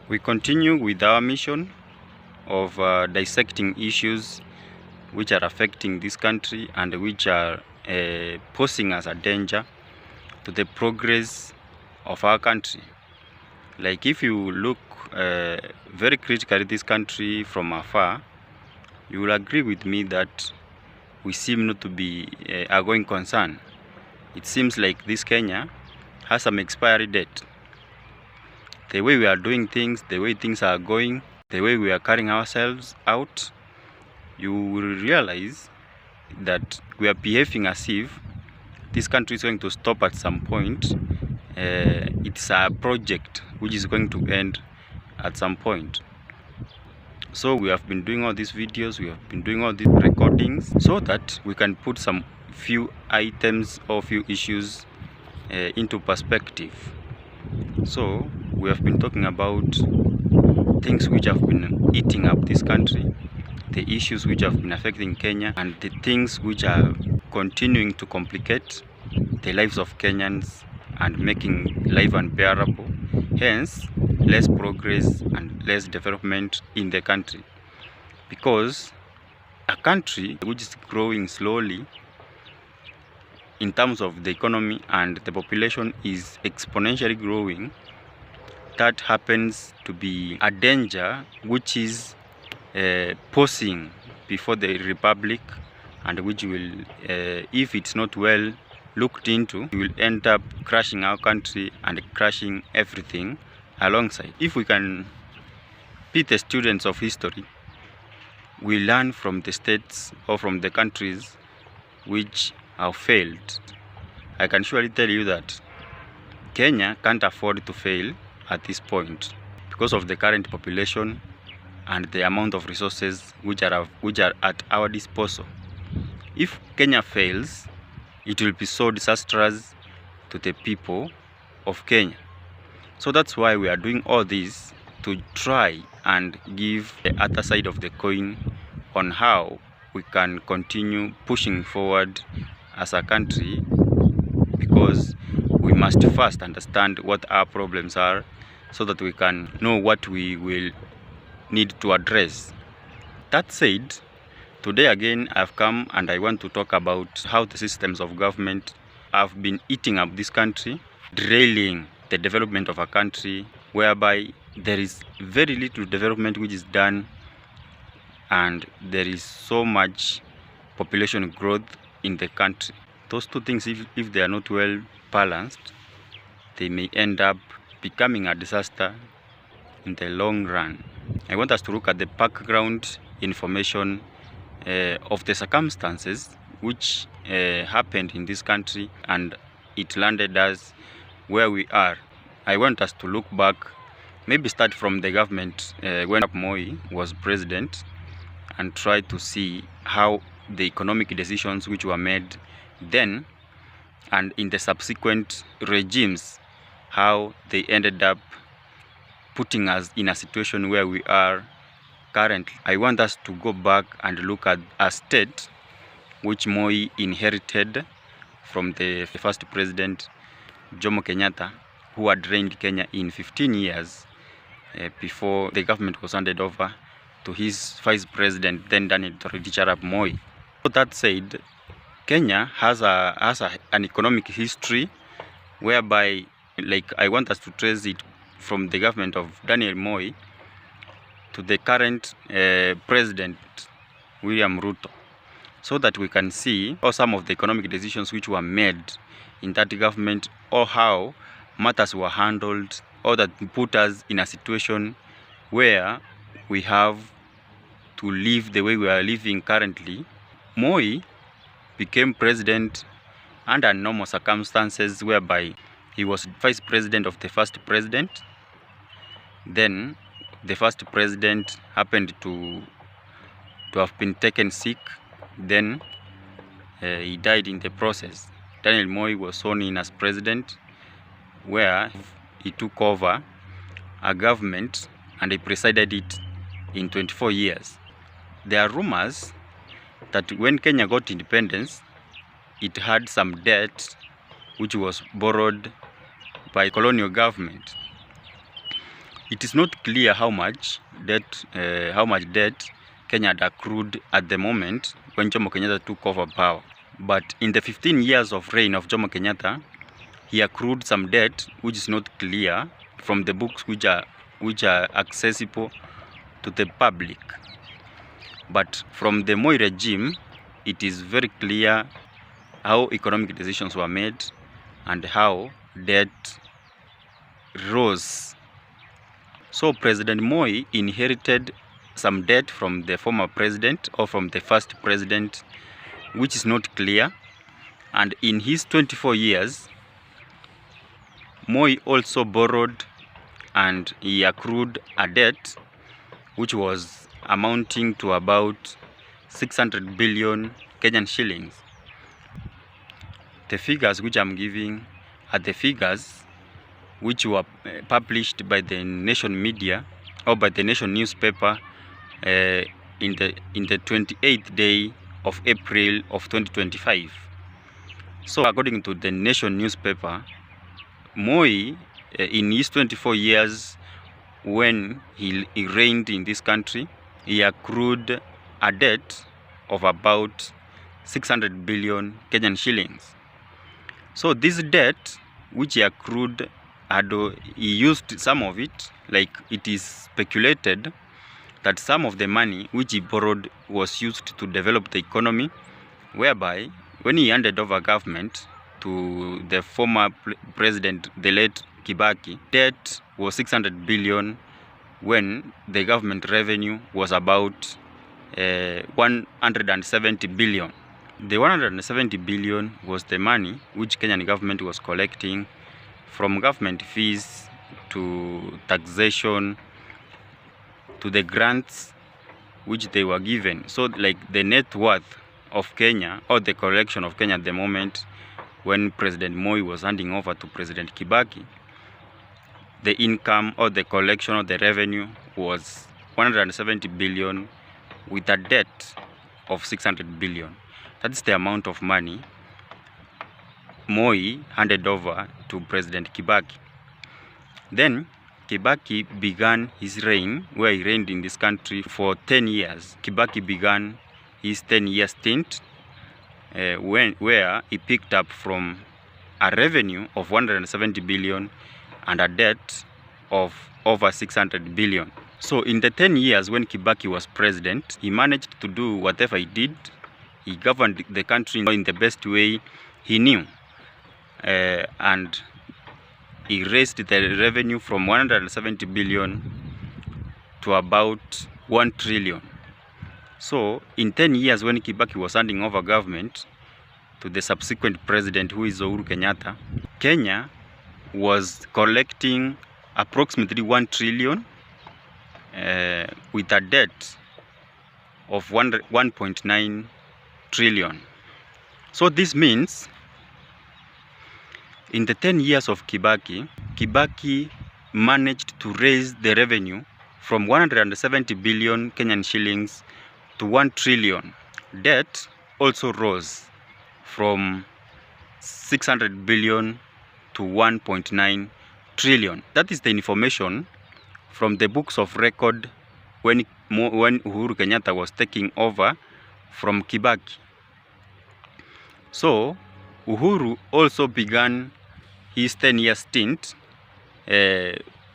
We continue with our mission of dissecting issues which are affecting this country and which are posing as a danger to the progress of our country. Like if you look very critically at this country from afar, you will agree with me that we seem not to be a going concern. It seems like this Kenya has some expiry date. The way we are doing things, the way things are going, the way we are carrying ourselves out, you will realize that we are behaving as if this country is going to stop at some point. It's a project which is going to end at some point. So we have been doing all these videos, we have been doing all these recordings so that we can put some few items or few issues into perspective. So we have been talking about things which have been eating up this country, the issues which have been affecting Kenya, and the things which are continuing to complicate the lives of Kenyans and making life unbearable, hence less progress and less development in the country. Because a country which is growing slowly in terms of the economy and the population is exponentially growing, that happens to be a danger which is posing before the republic, and which will, if it's not well looked into, will end up crashing our country and crashing everything alongside. If we can be the students of history, we learn from the states or from the countries which have failed. I can surely tell you that Kenya can't afford to fail at this point because of the current population and the amount of resources which are at our disposal. If Kenya fails, it will be so disastrous to the people of Kenya. So that's why we are doing all this, to try and give the other side of the coin on how we can continue pushing forward as a country, because we must first understand what our problems are so that we can know what we will need to address. That said, today again I've come and I want to talk about how the systems of government have been eating up this country, derailing the development of a country, whereby there is very little development which is done and there is so much population growth in the country. Those two things, if they are not well balanced, they may end up becoming a disaster in the long run. I want us to look at the background information of the circumstances which happened in this country and it landed us where we are. I want us to look back, maybe start from the government when Moi was president, and try to see how the economic decisions which were made then and in the subsequent regimes, how they ended up putting us in a situation where we are currently. I want us to go back and look at a state which Moi inherited from the first president, Uhuru Kenyatta, who had reigned Kenya in 15 years before the government was handed over to his vice president, then Daniel Arap Moi. So that said, Kenya has an economic history whereby, like, I want us to trace it from the government of Daniel Moi to the current president, William Ruto, so that we can see how some of the economic decisions which were made in that government, or how matters were handled, or that put us in a situation where we have to live the way we are living currently. Moi became president under normal circumstances, whereby he was vice president of the first president. Then the first president happened to have been taken sick, then he died in the process. Daniel Moi was sworn in as president, where he took over a government and he presided it in 24 years. There are rumors that when Kenya got independence, it had some debt which was borrowed by colonial government. It is not clear how much debt Kenya had accrued at the moment when Jomo Kenyatta took over power. But in the 15 years of reign of Jomo Kenyatta, he accrued some debt which is not clear from the books which are accessible to the public. But from the Moi regime, it is very clear how economic decisions were made and how debt rose. So President Moi inherited some debt from the former president or from the first president, which is not clear. And in his 24 years, Moi also borrowed and he accrued a debt which was amounting to about 600 billion Kenyan shillings. The figures which I'm giving are the figures which were published by the Nation media or by the Nation newspaper in the 28th day of April of 2025. So according to the Nation newspaper, Moi, in his 24 years when he reigned in this country, he accrued a debt of about 600 billion Kenyan shillings. So this debt which he accrued, he used some of it, like it is speculated that some of the money which he borrowed was used to develop the economy, whereby when he handed over government to the former president, the late Kibaki, debt was 600 billion when the government revenue was about 170 billion. The 170 billion was the money which Kenyan government was collecting from government fees to taxation to the grants which they were given. So like the net worth of Kenya, or the collection of Kenya at the moment when President Moi was handing over to President Kibaki, the income or the collection of the revenue was 170 billion with a debt of 600 billion. That's the amount of money Moi handed over to President Kibaki. Then Kibaki began his reign, where he reigned in this country for 10 years. Kibaki began his 10-year stint where he picked up from a revenue of 170 billion and a debt of over 600 billion. So in the 10 years when Kibaki was president, he managed to do whatever he did. He governed the country in the best way he knew. And he raised the revenue from 170 billion to about 1 trillion. So in 10 years when Kibaki was handing over government to the subsequent president, who is Uhuru Kenyatta, Kenya was collecting approximately 1 trillion with a debt of 1.9 trillion. So this means in the 10 years of Kibaki, Kibaki managed to raise the revenue from 170 billion Kenyan shillings to 1 trillion. Debt also rose from 600 billion to 1.9 trillion. That is the information from the books of record when Uhuru Kenyatta was taking over from Kibaki. So Uhuru also began his 10-year stint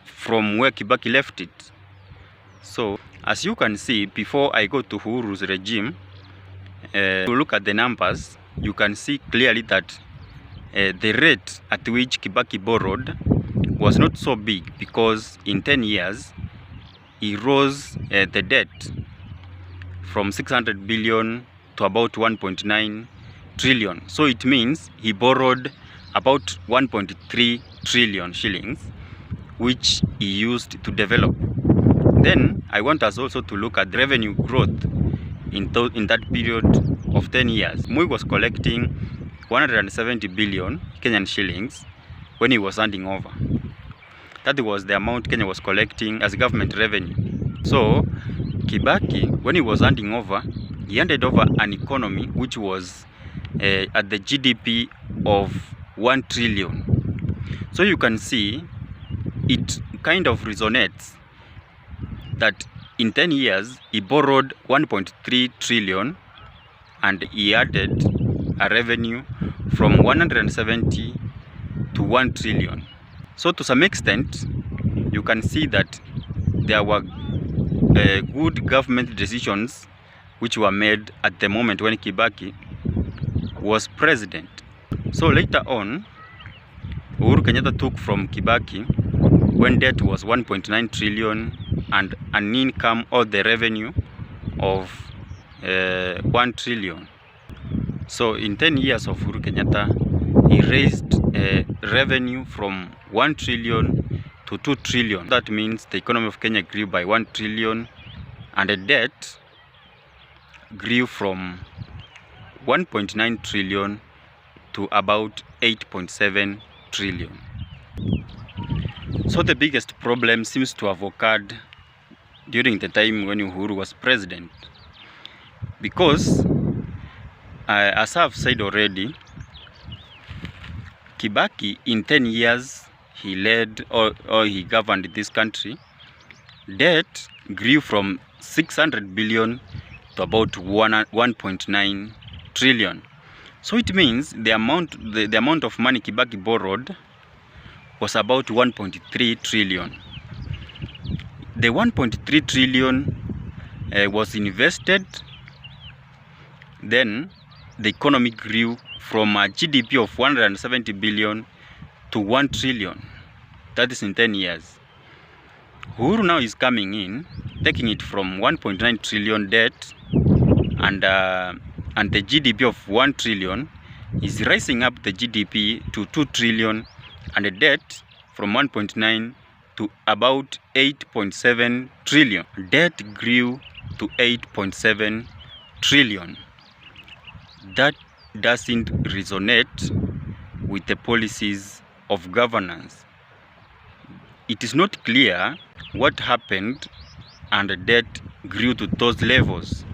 from where Kibaki left it. So as you can see, before I go to Uhuru's regime, to look at the numbers, you can see clearly that the rate at which Kibaki borrowed was not so big, because in 10 years he rose the debt from 600 billion to about 1.9 trillion. So it means he borrowed about 1.3 trillion shillings, which he used to develop. Then I want us also to look at revenue growth in that period of 10 years. Moi was collecting 170 billion Kenyan shillings when he was handing over. That was the amount Kenya was collecting as government revenue. So Kibaki, when he was handing over, he handed over an economy which was at the GDP of 1 trillion. So you can see it kind of resonates that in 10 years he borrowed 1.3 trillion and he added a revenue from 170 to 1 trillion. So to some extent, you can see that there were good government decisions which were made at the moment when Kibaki was president. So later on, Uhuru Kenyatta took from Kibaki when debt was 1.9 trillion and an income or the revenue of 1 trillion. So in 10 years of Uhuru Kenyatta, he raised revenue from 1 trillion to 2 trillion. That means the economy of Kenya grew by 1 trillion and the debt grew from 1.9 trillion to about 8.7 trillion. So the biggest problem seems to have occurred during the time when Uhuru was president, because as I've said already, Kibaki in 10 years he led or he governed this country. Debt grew from 600 billion to about 1.9 trillion. So it means the amount of money Kibaki borrowed was about 1.3 trillion. The 1.3 trillion was invested, then the economy grew from a GDP of 170 billion to 1 trillion. That is in 10 years. Uhuru now is coming in, taking it from 1.9 trillion debt and the GDP of 1 trillion is rising up the GDP to 2 trillion and the debt from 1.9 to about 8.7 trillion. Debt grew to 8.7 trillion. That doesn't resonate with the policies of governance. It is not clear what happened and the debt grew to those levels.